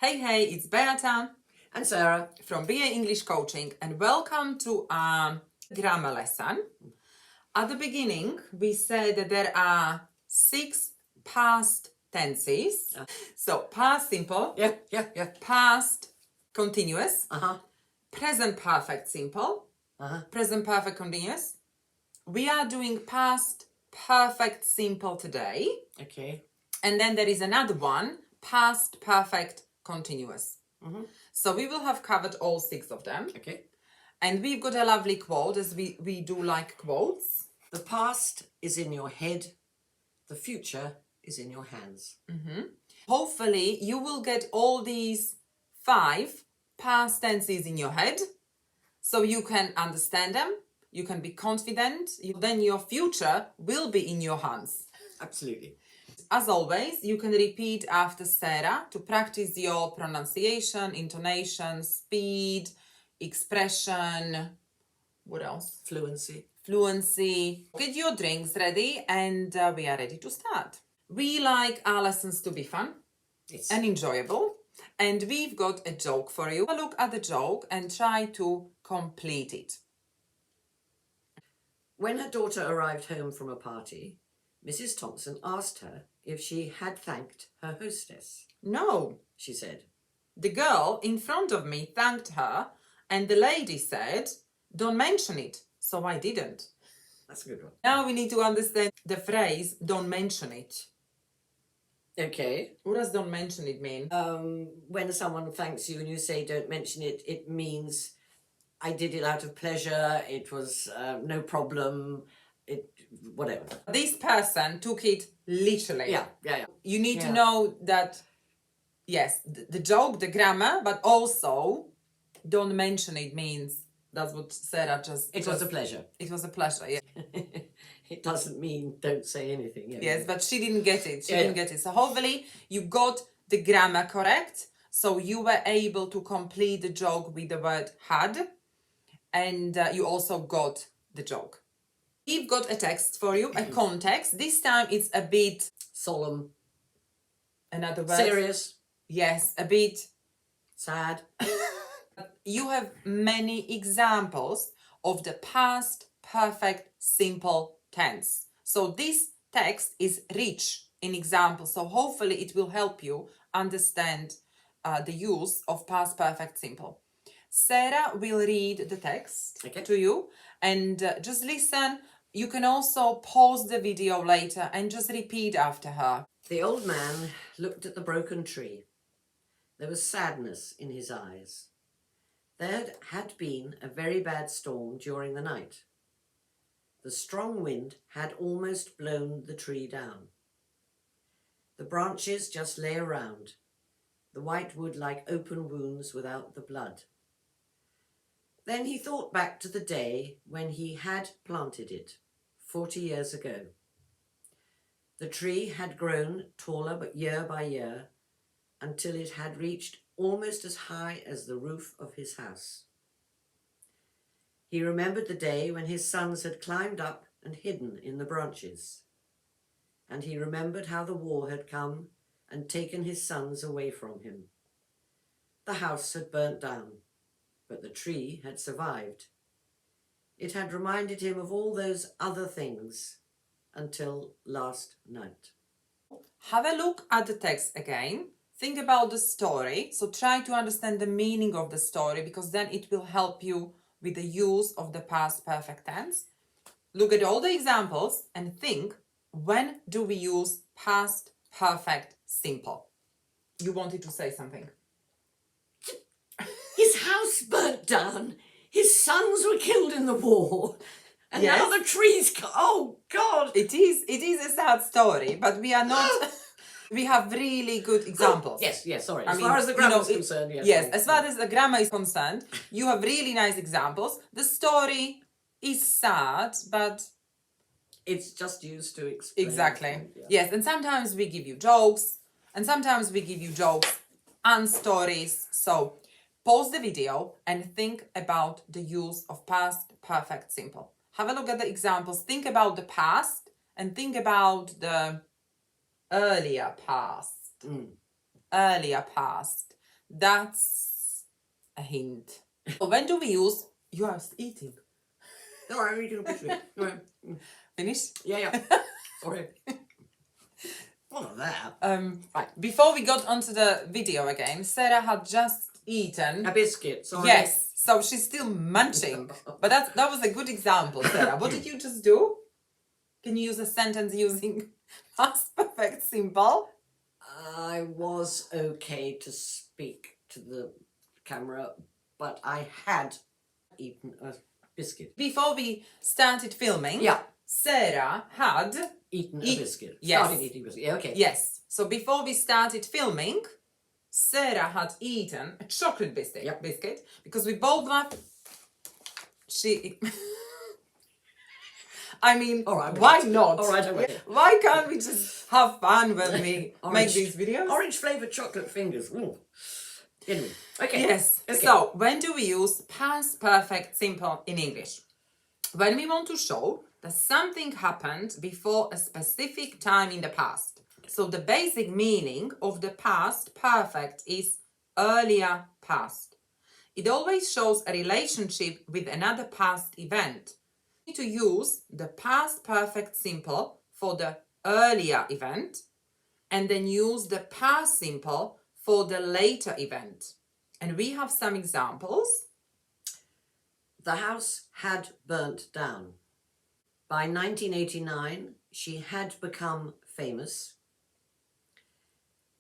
Hey, it's Beata and Sarah from BA English Coaching, and welcome to a grammar lesson. At the beginning, we said that there are 6 past tenses. So, past simple, yeah past continuous, uh-huh present perfect simple, present perfect continuous. We are doing past perfect simple today. Okay. And then there is another one, past perfect continuous. So we will have covered all 6 of them. Okay. And we've got a lovely quote, as we do like quotes. The past is in your head, the future is in your hands. Hopefully you will get all these 5 past tenses in your head, so you can understand them, you can be confident, then your future will be in your hands. Absolutely. As always, you can repeat after Sarah to practice your pronunciation, intonation, speed, expression. What else? Fluency. Get your drinks ready, and we are ready to start. We like our lessons to be fun and enjoyable, and we've got a joke for you. Look at the joke and try to complete it. When her daughter arrived home from a party, Mrs. Thompson asked her if she had thanked her hostess. No, she said. The girl in front of me thanked her, and the lady said, "Don't mention it." So I didn't. That's a good one. Now we need to understand the phrase, "don't mention it." Okay. What does "don't mention it" mean? When someone thanks you and you say don't mention it, it means I did it out of pleasure, it was no problem, whatever. This person took it literally. Yeah. You need to know that, yes, the joke, the grammar, but also "don't mention it" means, that's what Sarah just... It was a pleasure. It was a pleasure, yeah. It doesn't mean don't say anything. Yes, but she didn't get it. She didn't get it. So hopefully you got the grammar correct. So you were able to complete the joke with the word had. And you also got the joke. We've got a text for you, a context. This time it's a bit... solemn. Another word? Serious. Yes, a bit... sad. You have many examples of the past perfect simple tense. So this text is rich in examples. So hopefully it will help you understand the use of past perfect simple. Sarah will read the text to you, and just listen. You can also pause the video later and just repeat after her. The old man looked at the broken tree. There was sadness in his eyes. There had been a very bad storm during the night. The strong wind had almost blown the tree down. The branches just lay around, the white wood like open wounds without the blood. Then he thought back to the day when he had planted it, 40 years ago. The tree had grown taller but year by year until it had reached almost as high as the roof of his house. He remembered the day when his sons had climbed up and hidden in the branches. And he remembered how the war had come and taken his sons away from him. The house had burnt down, but the tree had survived. It had reminded him of all those other things until last night. Have a look at the text again. Think about the story. So try to understand the meaning of the story, because then it will help you with the use of the past perfect tense. Look at all the examples and think, when do we use past perfect simple? You wanted to say something. His house burnt down. His sons were killed in the war. And now the trees... Oh, God! It is a sad story, but we are not... We have really good examples. Yes, sorry. As far as the grammar is concerned, yes. Yes, as far as the grammar is concerned, you have really nice examples. The story is sad, but... It's just used to explain. Exactly. Yes, and sometimes we give you jokes, and sometimes we give you jokes and stories. So pause the video and think about the use of past perfect simple. Have a look at the examples. Think about the past and think about the earlier past. Earlier past. That's a hint. When do we use you are eating? No, I'm eating a biscuit. No, Finish? yeah. Sorry. What of that? Right. Before we got onto the video again, Sarah had just eaten A biscuit, sorry. Yes, so she's still munching. But that was a good example, Sarah. What did you just do? Can you use a sentence using past perfect simple? I was okay to speak to the camera, but I had eaten a biscuit. Before we started filming, Yeah. Sarah had Eaten a biscuit. Yes. Started eating biscuit. Yeah, okay. Yes. So before we started filming, Sarah had eaten a chocolate biscuit. Yep. Biscuit because we both laughed. She. I mean, All right, why not? All right, I will. Why can't we just have fun when we Orange. make these videos? Orange flavoured chocolate fingers. Ooh. Anyway, okay. Yes. Okay. So, when do we use past perfect simple in English? When we want to show that something happened before a specific time in the past. So, the basic meaning of the past perfect is earlier past. It always shows a relationship with another past event. We need to use the past perfect simple for the earlier event and then use the past simple for the later event. And we have some examples. The house had burnt down. By 1989, she had become famous.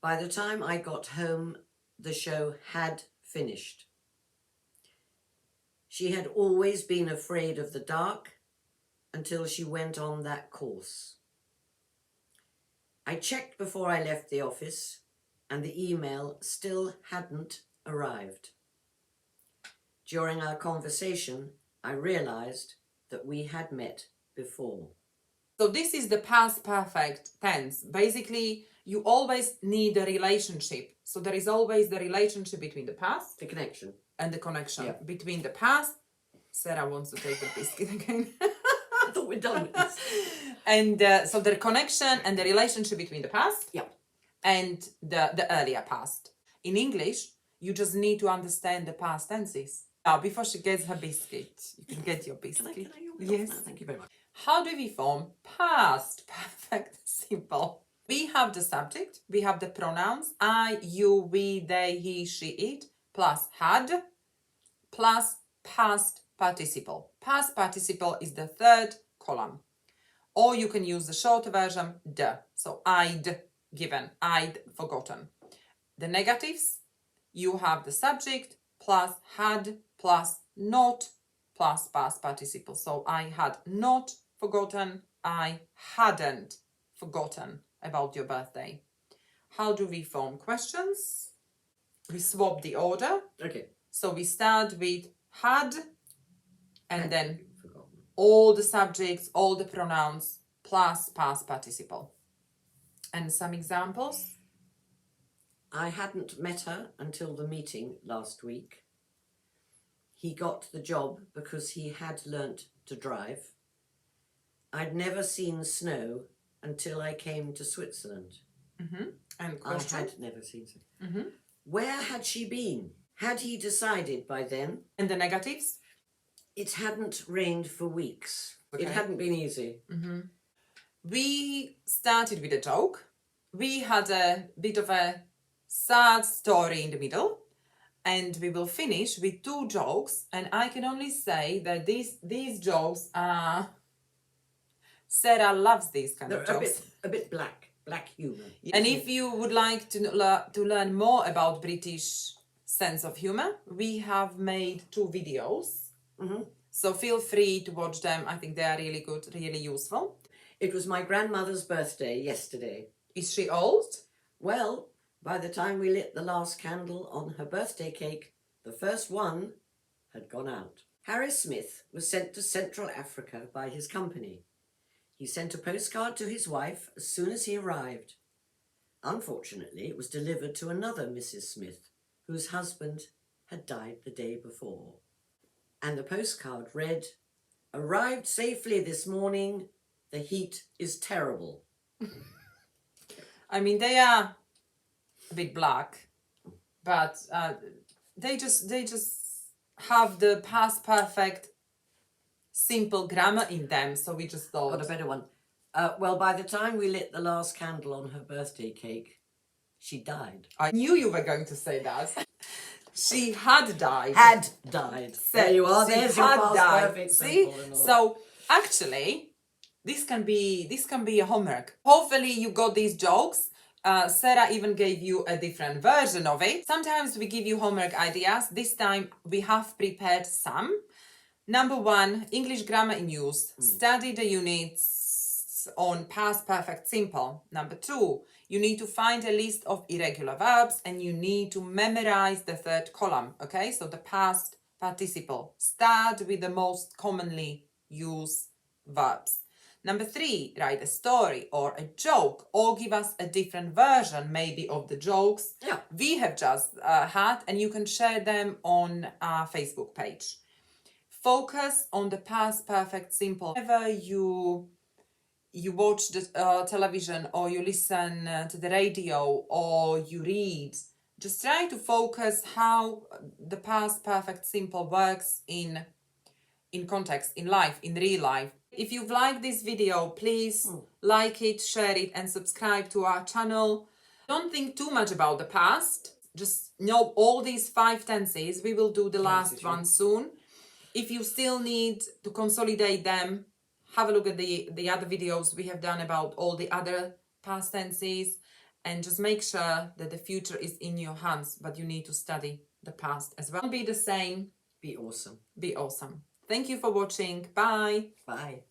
By the time I got home, the show had finished. She had always been afraid of the dark until she went on that course. I checked before I left the office, and the email still hadn't arrived. During our conversation, I realized that we had met before. So this is the past perfect tense. Basically, you always need a relationship. So there is always the relationship between the past The connection. and the connection Yeah. between the past. Sarah wants to take the biscuit again. I thought we're done with this. And so the connection and the relationship between the past Yeah. and the earlier past. In English, you just need to understand the past tenses. Now, before she gets her biscuit, you can get your biscuit. Can I Yes. Thank you very much. How do we form past perfect simple? We have the subject, we have the pronouns I, you, we, they, he, she, it, plus had, plus past participle. Past participle is the third column. Or you can use the shorter version, the. So I'd given, I'd forgotten. The negatives, you have the subject plus had plus not plus past participle. So I had not forgotten, I hadn't forgotten about your birthday. How do we form questions? We swap the order. Okay. So we start with had and then Forgotten. all the subjects, all the pronouns plus past participle. And some examples? I hadn't met her until the meeting last week. He got the job because he had learnt to drive. I'd never seen snow until I came to Switzerland. And question? I had never seen snow. Where had she been? Had he decided by then? And the negatives? It hadn't rained for weeks. Okay. It hadn't been easy. We started with a joke. We had a bit of a sad story in the middle. And we will finish with two jokes. And I can only say that these jokes are... Sarah loves these kind of jokes. A bit black humour. And if you would like to learn more about British sense of humour, we have made two videos. So feel free to watch them. I think they are really good, really useful. It was my grandmother's birthday yesterday. Is she old? Well, by the time we lit the last candle on her birthday cake, the first one had gone out. Harry Smith was sent to Central Africa by his company. He sent a postcard to his wife as soon as he arrived. Unfortunately, it was delivered to another Mrs. Smith, whose husband had died the day before. And the postcard read, "Arrived safely this morning. The heat is terrible." I mean, they are a bit black. but they just have the past perfect simple grammar in them. So we just thought, Got a better one. Well, by the time we lit the last candle on her birthday cake, she died. I knew you were going to say that. She had died. Had died. There you are. There's your past perfect See? simple and all. So actually, this can be a homework. Hopefully you got these jokes. Sarah even gave you a different version of it. Sometimes we give you homework ideas. This time we have prepared some. Number 1, English grammar in use. Study the units on past perfect simple. Number 2, you need to find a list of irregular verbs and you need to memorize the third column. Okay, so the past participle. Start with the most commonly used verbs. Number 3, write a story or a joke or give us a different version maybe of the jokes we have just had, and you can share them on our Facebook page. Focus on the past perfect simple. Whenever you watch the television or you listen to the radio or you read, just try to focus how the past perfect simple works in context, in life, in real life. If you've liked this video, please like it, share it, and subscribe to our channel. Don't think too much about the past. Just know all these 5 tenses. We will do the last one soon. If you still need to consolidate them, have a look at the other videos we have done about all the other past tenses, and just make sure that the future is in your hands, but you need to study the past as well. Be the same. Be awesome. Be awesome. Thank you for watching. Bye. Bye.